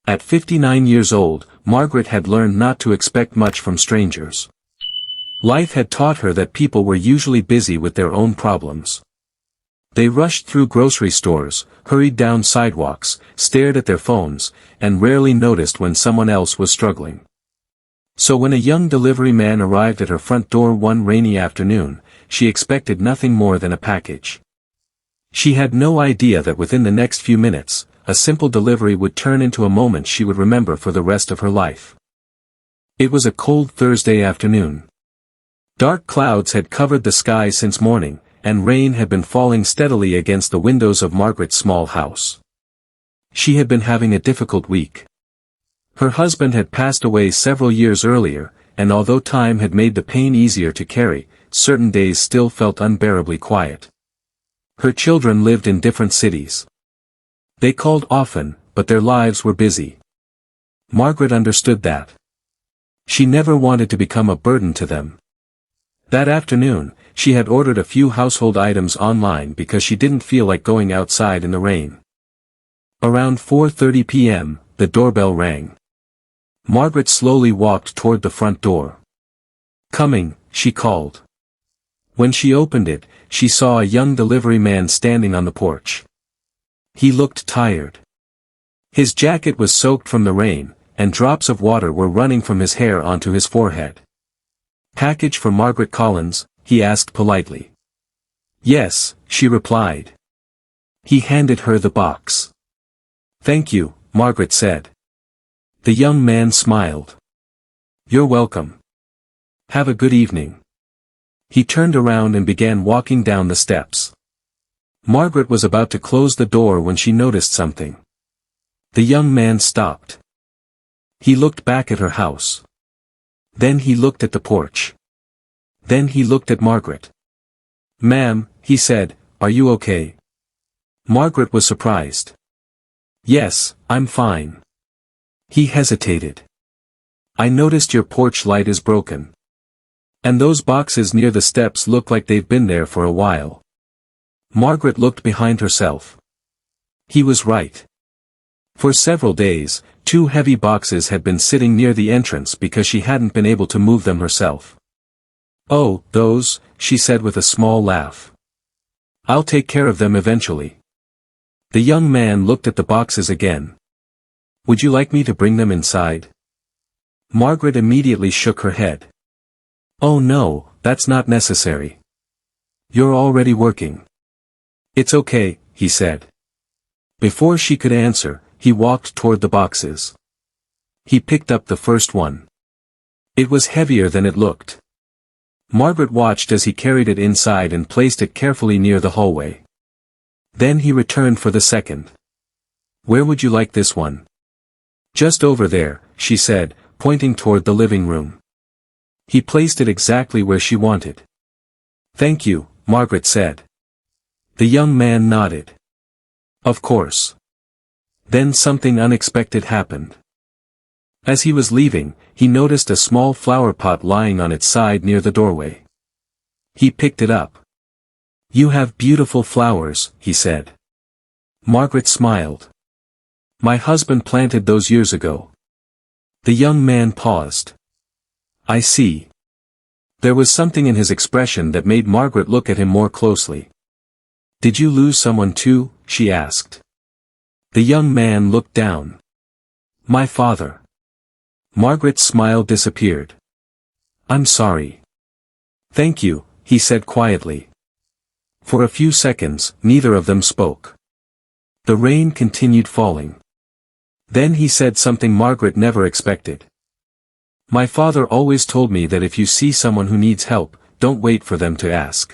At 59 years old, Margaret had learned not to expect much from strangers. Life had taught her that people were usually busy with their own problems. They rushed through grocery stores, hurried down sidewalks, stared at their phones, and rarely noticed when someone else was struggling. So when a young delivery man arrived at her front door one rainy afternoon, she expected nothing more than a package. She had no idea that within the next few minutes, a simple delivery would turn into a moment she would remember for the rest of her life. It was a cold Thursday afternoon. Dark clouds had covered the sky since morning, and rain had been falling steadily against the windows of Margaret's small house. She had been having a difficult week. Her husband had passed away several years earlier, and although time had made the pain easier to carry, certain days still felt unbearably quiet. Her children lived in different cities. They called often, but their lives were busy. Margaret understood that. She never wanted to become a burden to them. That afternoon, she had ordered a few household items online because she didn't feel like going outside in the rain. Around 4:30 p.m., the doorbell rang. Margaret slowly walked toward the front door. "Coming," she called. When she opened it, she saw a young delivery man standing on the porch. He looked tired. His jacket was soaked from the rain, and drops of water were running from his hair onto his forehead. "Package for Margaret Collins?" he asked politely. "Yes," she replied. He handed her the box. "Thank you," Margaret said. The young man smiled. "You're welcome. Have a good evening." He turned around and began walking down the steps. Margaret was about to close the door when she noticed something. The young man stopped. He looked back at her house. Then he looked at the porch. Then he looked at Margaret. "Ma'am," he said, "are you okay?" Margaret was surprised. "Yes, I'm fine." He hesitated. "I noticed your porch light is broken. And those boxes near the steps look like they've been there for a while." Margaret looked behind herself. He was right. For several days, 2 heavy boxes had been sitting near the entrance because she hadn't been able to move them herself. "Oh, those," she said with a small laugh. "I'll take care of them eventually." The young man looked at the boxes again. "Would you like me to bring them inside?" Margaret immediately shook her head. "Oh no, that's not necessary. You're already working." "It's okay," he said. Before she could answer, he walked toward the boxes. He picked up the first one. It was heavier than it looked. Margaret watched as he carried it inside and placed it carefully near the hallway. Then he returned for the second. "Where would you like this one?" "Just over there," she said, pointing toward the living room. He placed it exactly where she wanted. "Thank you," Margaret said. The young man nodded. "Of course." Then something unexpected happened. As he was leaving, he noticed a small flower pot lying on its side near the doorway. He picked it up. "You have beautiful flowers," he said. Margaret smiled. "My husband planted those years ago." The young man paused. "I see." There was something in his expression that made Margaret look at him more closely. "Did you lose someone too?" she asked. The young man looked down. "My father." Margaret's smile disappeared. "I'm sorry." "Thank you," he said quietly. For a few seconds, neither of them spoke. The rain continued falling. Then he said something Margaret never expected. "My father always told me that if you see someone who needs help, don't wait for them to ask."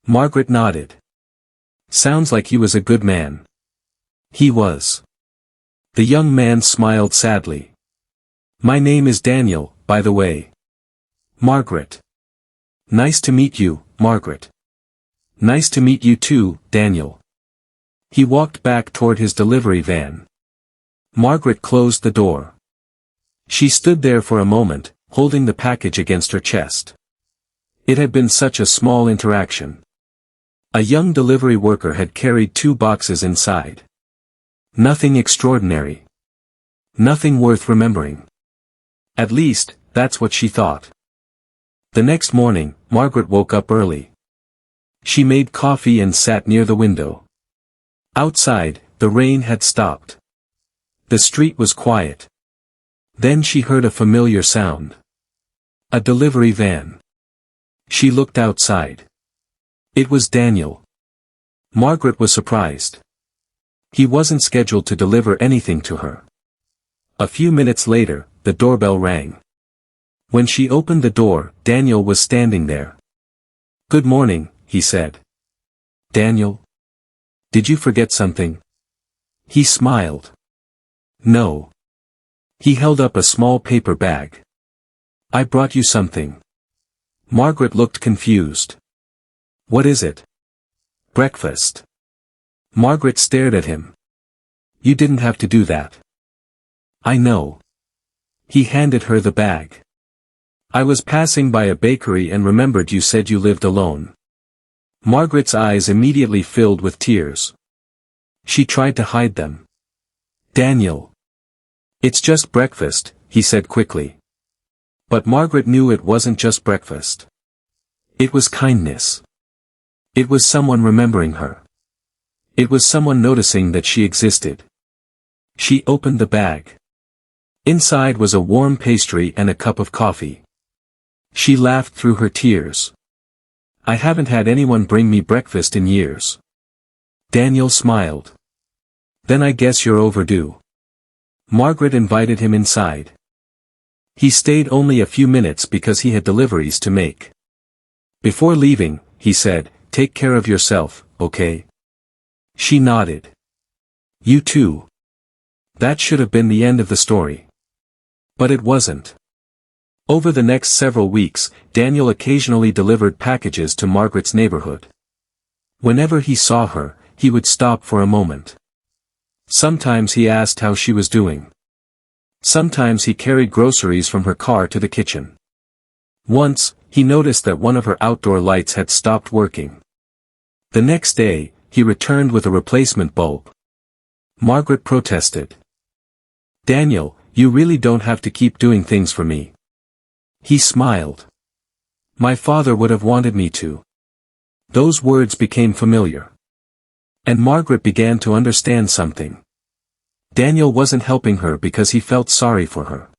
Margaret nodded. "Sounds like he was a good man." He was. The young man smiled sadly. "My name is Daniel, by the way." "Margaret." "Nice to meet you, Margaret." "Nice to meet you too, Daniel." He walked back toward his delivery van. Margaret closed the door. She stood there for a moment, holding the package against her chest. It had been such a small interaction. A young delivery worker had carried 2 boxes inside. Nothing extraordinary. Nothing worth remembering. At least, that's what she thought. The next morning, Margaret woke up early. She made coffee and sat near the window. Outside, the rain had stopped. The street was quiet. Then she heard a familiar sound. A delivery van. She looked outside. It was Daniel. Margaret was surprised. He wasn't scheduled to deliver anything to her. A few minutes later, the doorbell rang. When she opened the door, Daniel was standing there. "Good morning," he said. "Daniel? Did you forget something?" He smiled. "No." He held up a small paper bag. "I brought you something." Margaret looked confused. "What is it?" "Breakfast." Margaret stared at him. "You didn't have to do that." "I know." He handed her the bag. "I was passing by a bakery and remembered you said you lived alone." Margaret's eyes immediately filled with tears. She tried to hide them. "Daniel. It's just breakfast," he said quickly. But Margaret knew it wasn't just breakfast. It was kindness. It was someone remembering her. It was someone noticing that she existed. She opened the bag. Inside was a warm pastry and a cup of coffee. She laughed through her tears. "I haven't had anyone bring me breakfast in years." Daniel smiled. "Then I guess you're overdue." Margaret invited him inside. He stayed only a few minutes because he had deliveries to make. Before leaving, he said, "Take care of yourself, okay?" She nodded. "You too." That should have been the end of the story. But it wasn't. Over the next several weeks, Daniel occasionally delivered packages to Margaret's neighborhood. Whenever he saw her, he would stop for a moment. Sometimes he asked how she was doing. Sometimes he carried groceries from her car to the kitchen. Once, he noticed that one of her outdoor lights had stopped working. The next day, he returned with a replacement bulb. Margaret protested. "Daniel, you really don't have to keep doing things for me." He smiled. "My father would have wanted me to." Those words became familiar. And Margaret began to understand something. Daniel wasn't helping her because he felt sorry for her.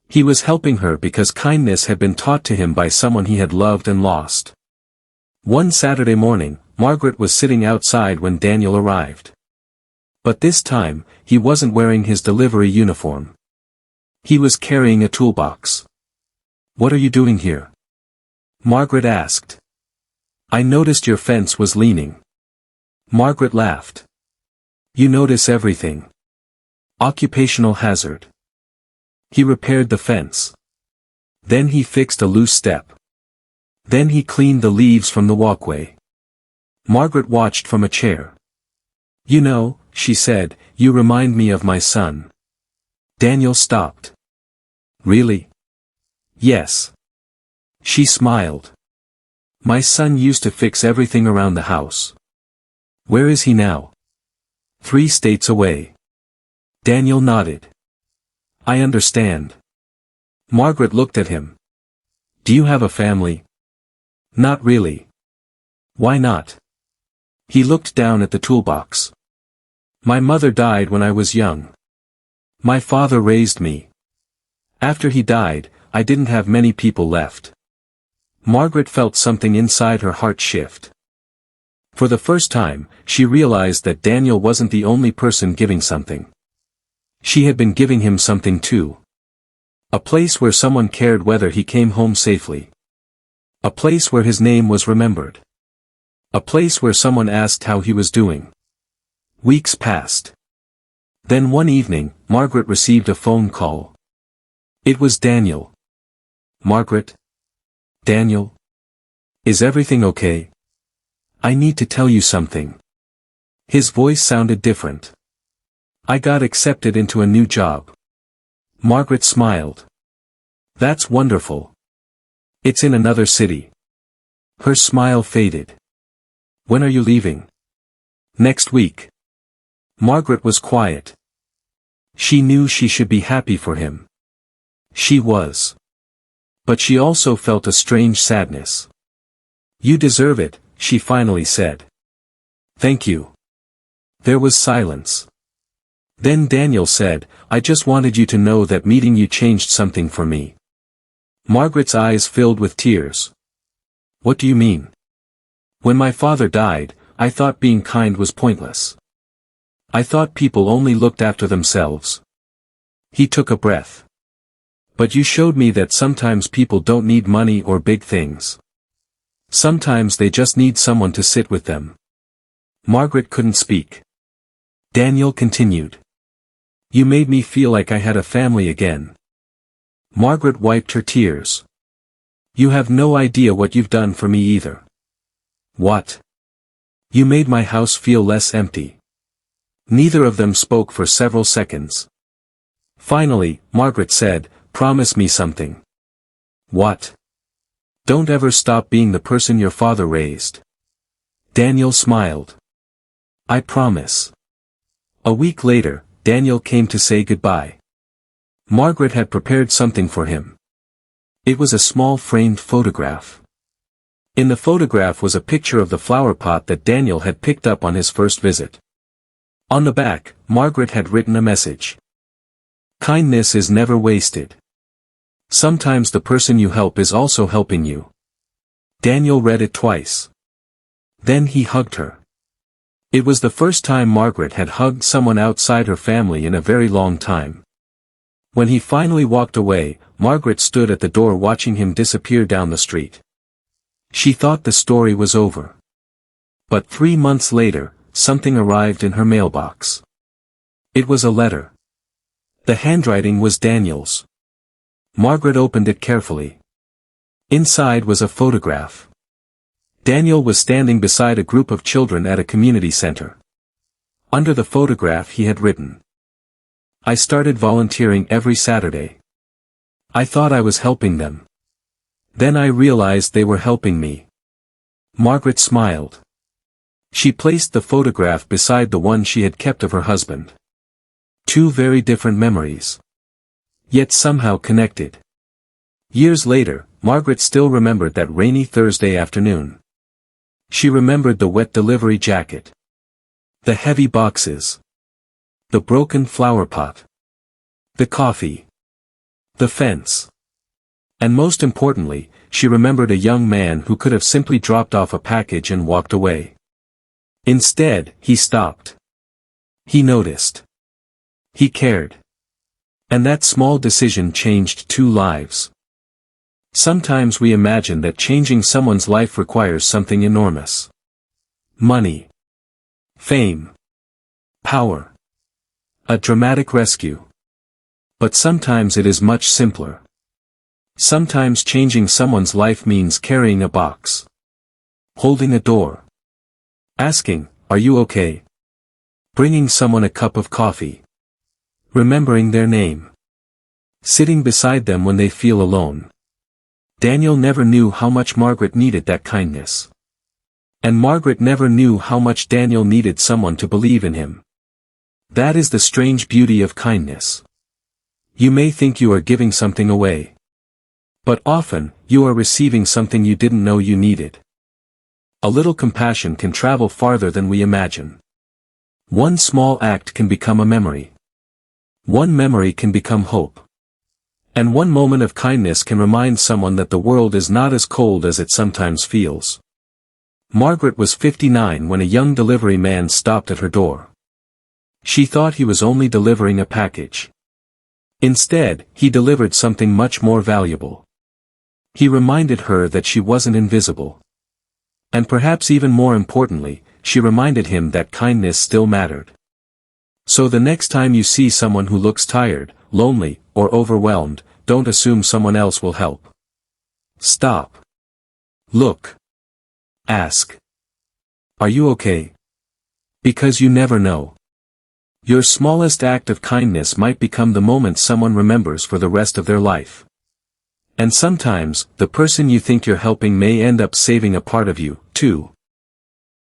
He was helping her because kindness had been taught to him by someone he had loved and lost. One Saturday morning, Margaret was sitting outside when Daniel arrived. But this time, he wasn't wearing his delivery uniform. He was carrying a toolbox. "What are you doing here?" Margaret asked. "I noticed your fence was leaning." Margaret laughed. "You notice everything. Occupational hazard." He repaired the fence. Then he fixed a loose step. Then he cleaned the leaves from the walkway. Margaret watched from a chair. "You know," she said, "you remind me of my son." Daniel stopped. "Really?" "Yes." She smiled. "My son used to fix everything around the house." "Where is he now?" 3 states away." Daniel nodded. "I understand." Margaret looked at him. "Do you have a family?" "Not really." "Why not?" He looked down at the toolbox. "My mother died when I was young. My father raised me. After he died, I didn't have many people left." Margaret felt something inside her heart shift. For the first time, she realized that Daniel wasn't the only person giving something. She had been giving him something too. A place where someone cared whether he came home safely. A place where his name was remembered. A place where someone asked how he was doing. Weeks passed. Then one evening, Margaret received a phone call. It was Daniel. "Margaret? Daniel? Is everything okay? I need to tell you something." His voice sounded different. "I got accepted into a new job." Margaret smiled. "That's wonderful. It's in another city." Her smile faded. "When are you leaving?" "Next week." Margaret was quiet. She knew she should be happy for him. She was. But she also felt a strange sadness. "You deserve it," she finally said. "Thank you." There was silence. Then Daniel said, "I just wanted you to know that meeting you changed something for me." Margaret's eyes filled with tears. "What do you mean?" "When my father died, I thought being kind was pointless. I thought people only looked after themselves." He took a breath. "But you showed me that sometimes people don't need money or big things. Sometimes they just need someone to sit with them." Margaret couldn't speak. Daniel continued. "You made me feel like I had a family again." Margaret wiped her tears. "You have no idea what you've done for me either." "What?" "You made my house feel less empty." Neither of them spoke for several seconds. Finally, Margaret said, "Promise me something." "What?" "Don't ever stop being the person your father raised." Daniel smiled. "I promise." A week later, Daniel came to say goodbye. Margaret had prepared something for him. It was a small framed photograph. In the photograph was a picture of the flower pot that Daniel had picked up on his first visit. On the back, Margaret had written a message. "Kindness is never wasted. Sometimes the person you help is also helping you." Daniel read it twice. Then he hugged her. It was the first time Margaret had hugged someone outside her family in a very long time. When he finally walked away, Margaret stood at the door watching him disappear down the street. She thought the story was over. But 3 months later, something arrived in her mailbox. It was a letter. The handwriting was Daniel's. Margaret opened it carefully. Inside was a photograph. Daniel was standing beside a group of children at a community center. Under the photograph he had written, "I started volunteering every Saturday. I thought I was helping them. Then I realized they were helping me." Margaret smiled. She placed the photograph beside the one she had kept of her husband. 2 very different memories. Yet somehow connected. Years later, Margaret still remembered that rainy Thursday afternoon. She remembered the wet delivery jacket. The heavy boxes. The broken flower pot. The coffee. The fence. And most importantly, she remembered a young man who could have simply dropped off a package and walked away. Instead, he stopped. He noticed. He cared. And that small decision changed 2 lives. Sometimes we imagine that changing someone's life requires something enormous. Money. Fame. Power. A dramatic rescue. But sometimes it is much simpler. Sometimes changing someone's life means carrying a box. Holding a door. Asking, "Are you okay?" Bringing someone a cup of coffee. Remembering their name. Sitting beside them when they feel alone. Daniel never knew how much Margaret needed that kindness. And Margaret never knew how much Daniel needed someone to believe in him. That is the strange beauty of kindness. You may think you are giving something away. But often, you are receiving something you didn't know you needed. A little compassion can travel farther than we imagine. One small act can become a memory. One memory can become hope. And one moment of kindness can remind someone that the world is not as cold as it sometimes feels. Margaret was 59 when a young delivery man stopped at her door. She thought he was only delivering a package. Instead, he delivered something much more valuable. He reminded her that she wasn't invisible. And perhaps even more importantly, she reminded him that kindness still mattered. So the next time you see someone who looks tired, lonely, or overwhelmed, don't assume someone else will help. Stop. Look. Ask. Are you okay? Because you never know. Your smallest act of kindness might become the moment someone remembers for the rest of their life. And sometimes, the person you think you're helping may end up saving a part of you, too.